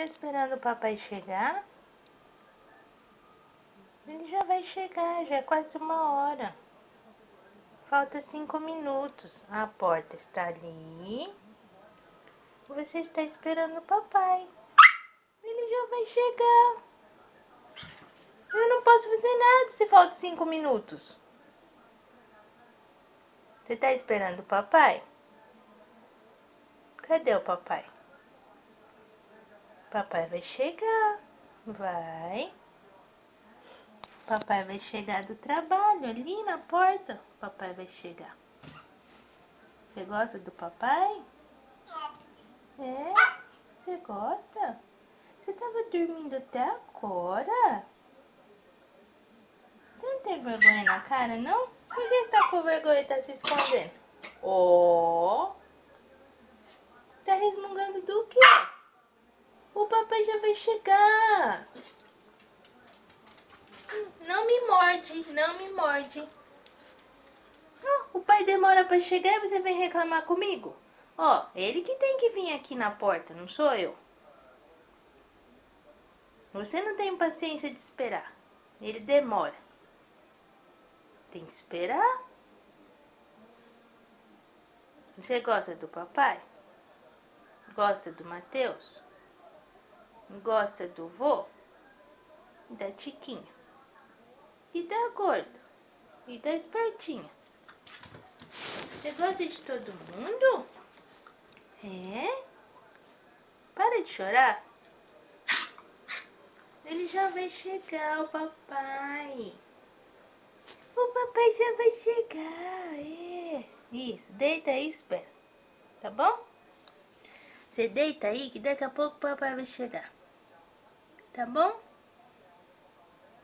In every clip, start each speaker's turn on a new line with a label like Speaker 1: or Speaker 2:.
Speaker 1: Tá esperando o papai chegar? Ele já vai chegar, já é quase 1 hora. Falta 5 minutos. A porta está ali. Você está esperando o papai. Ele já vai chegar. Eu não posso fazer nada se falta 5 minutos. Você está esperando o papai? Cadê o papai? Papai vai chegar. Vai. Papai vai chegar do trabalho, ali na porta. Papai vai chegar. Você gosta do papai? É? Você gosta? Você tava dormindo até agora? Você não tem vergonha na cara, não? Por que você tá com vergonha e tá se escondendo? Ó! Tá resmungando do quê? O papai já vai chegar. Não me morde, não me morde. O pai demora pra chegar e você vem reclamar comigo? Ó, ele que tem que vir aqui na porta, não sou eu. Você não tem paciência de esperar. Ele demora. Tem que esperar. Você gosta do papai? Gosta do Matheus? Gosta do vô? Da Tiquinha? E da gorda? E da espertinha? Você gosta de todo mundo? É? Para de chorar. Ele já vai chegar, o papai. O papai já vai chegar, é. Isso, deita aí e espera. Tá bom? Você deita aí que daqui a pouco o papai vai chegar. Tá bom?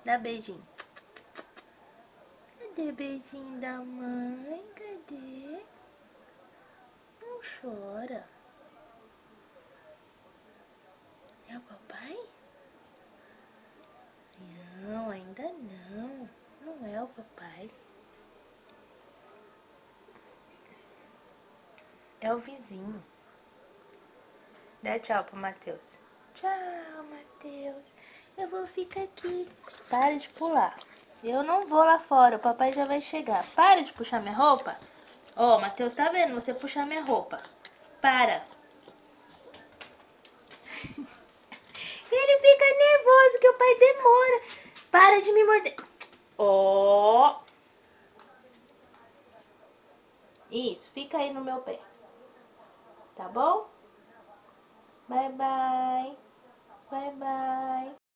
Speaker 1: Dá beijinho. Cadê beijinho da mãe? Cadê? Não chora. É o papai? Não, ainda não. Não é o papai. É o vizinho. Dá tchau pro Matheus. Tchau, Matheus. Eu vou ficar aqui. Para de pular. Eu não vou lá fora. O papai já vai chegar. Para de puxar minha roupa. Ó, Matheus, tá vendo você puxar minha roupa? Para. Ele fica nervoso que o pai demora. Para de me morder. Ó. Isso, fica aí no meu pé. Tá bom? Bye, bye. Bye, bye.